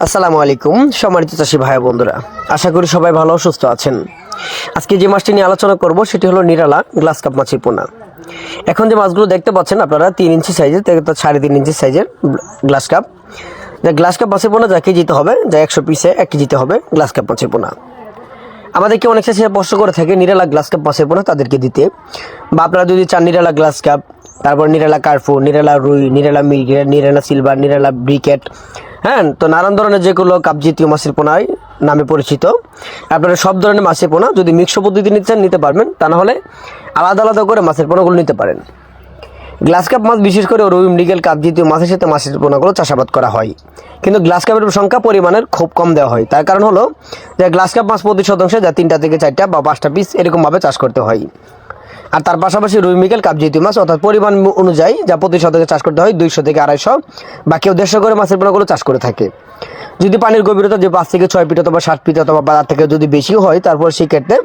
আসসালামু আলাইকুম সম্মানিত চাষী ভাই বন্ধুরা, আশা করি সবাই ভালো ও সুস্থ আছেন। আজকে যে মাছটি নিয়ে আলোচনা করব সেটি হলো নিরালা গ্লাস কাপ মাছের পোনা। এখন যে মাছগুলো দেখতে পাচ্ছেন আপনারা 3 ইঞ্চি সাইজের থেকে 3.5 ইঞ্চি সাইজের গ্লাস কাপ। গ্লাস কাপ মাছের পোনা যা কেজিতে হবে, যা 100 পিসে 1 কেজিতে হবে গ্লাস কাপ মাছের পোনা। আমাদেরকে অনেক চাষিরা প্রশ্ন করে থাকে নিরালা গ্লাস কাপ মাছের পোনা তাদেরকে দিতে, বা আপনারা যদি চান নিরালা গ্লাস কাপ, তারপর নিরালা কার্ফু, নিরালা রুই, নিরালা মিরগেল, নিরালা সিলভার, নিরালা ব্রিকেট, হ্যাঁ, তো নানান ধরনের যেগুলো কাপ জাতীয় মাছের পোনায় নামে পরিচিত। আপনারা সব ধরনের মাছের পোনা যদি মিক্স পদ্ধতি নিতে চান নিতে পারবেন, তা না হলে আলাদা আলাদা করে মাছের পোনাগুলো নিতে পারেন। গ্লাস কাপ মাছ বিশেষ করে রুই মৃগেল কাপ জাতীয় মাছের সাথে মাছের পোনাগুলো চাষাবাদ করা হয়, কিন্তু গ্লাস কাপের সংখ্যা পরিমাণের খুব কম দেওয়া হয়। তার কারণ হলো যে গ্লাস কাপ মাছ প্রতি শতাংশে যা 3টা থেকে 4টা বা 5টা পিস এরকমভাবে চাষ করতে হয়। আর তার পাশাপাশি রুই মৃগেল কাপ জাতীয় মাছ অর্থাৎ পরিমাণ অনুযায়ী যা প্রতি শতকে চাষ করতে হয় 200 থেকে 250 বা কেউ 150 করে মাছের পোনাগুলো চাষ করে থাকে। যদি পানির গভীরতা যে 5 থেকে 6 ফিট অথবা 7 ফিট অথবা তার থেকে যদি বেশি হয়, তারপর সেই ক্ষেত্রে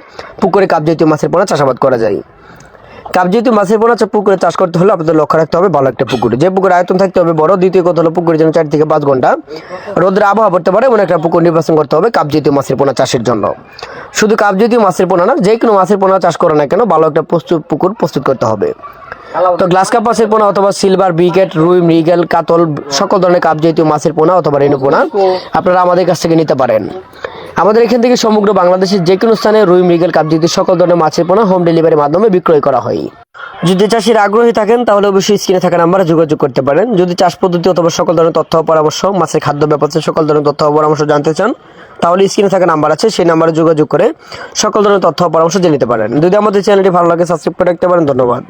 পুকুরে কাপ জাতীয় মাছের পোনা চাষাবাদ করা যায়। কাপ জাতীয় মাছের পোনা পুকুরে চাষ করতে হলে আপনাদের লক্ষ্য রাখতে হবে ভালো একটা পুকুরে, যে পুকুরে আয়তন থাকতে হবে বড়। দ্বিতীয় কথা হলো পুকুরে যেন 4 থেকে 5 ঘন্টা রোদের আবহাওয়া পড়তে পারে এমন একটা পুকুর নির্বাচন করতে হবে কাপ জাতীয় মাছের পোনা চাষের জন্য। শুধু কাপ জাতীয় মাছের পোনা না, যে কোনো মাছের পোনা চাষ করে না কেন ভালো একটা পুকুর প্রস্তুত করতে হবে। তো গ্লাস কাপ মাছের পোনা অথবা সিলভার, ব্রিকেট, রুই, মৃগেল, কাতল সকল ধরনের কাপ জাতীয় মাছের পোনা অথবা রেণু পোনা আপনারা আমাদের কাছ থেকে নিতে পারেন। আমাদের এখান থেকে সমগ্র বাংলাদেশের যে কোনো স্থানে রুই, মৃগেল, কাপ জাতীয় সকল ধরনের মাছের পোনা হোম ডেলিভারির মাধ্যমে বিক্রয় করা হয়। যদি চাষির আগ্রহী থাকেন তাহলে অবশ্যই স্ক্রিনে থাকা নাম্বারে যোগাযোগ করতে পারেন। যদি চাষ পদ্ধতি অথবা সকল ধরনের তথ্য ও পরামর্শ, মাছের খাদ্য ব্যাপারে সকল ধরনের তথ্য ও পরামর্শ জানতে চান, তাহলে স্ক্রিনে থাকা নাম্বার আছে, সেই নাম্বারে যোগাযোগ করে সকল ধরনের তথ্য ও পরামর্শ জেনে নিতে পারেন। যদি আমাদের চ্যানেলটি ভালো লাগে সাবস্ক্রাইব করে রাখতে পারেন। ধন্যবাদ।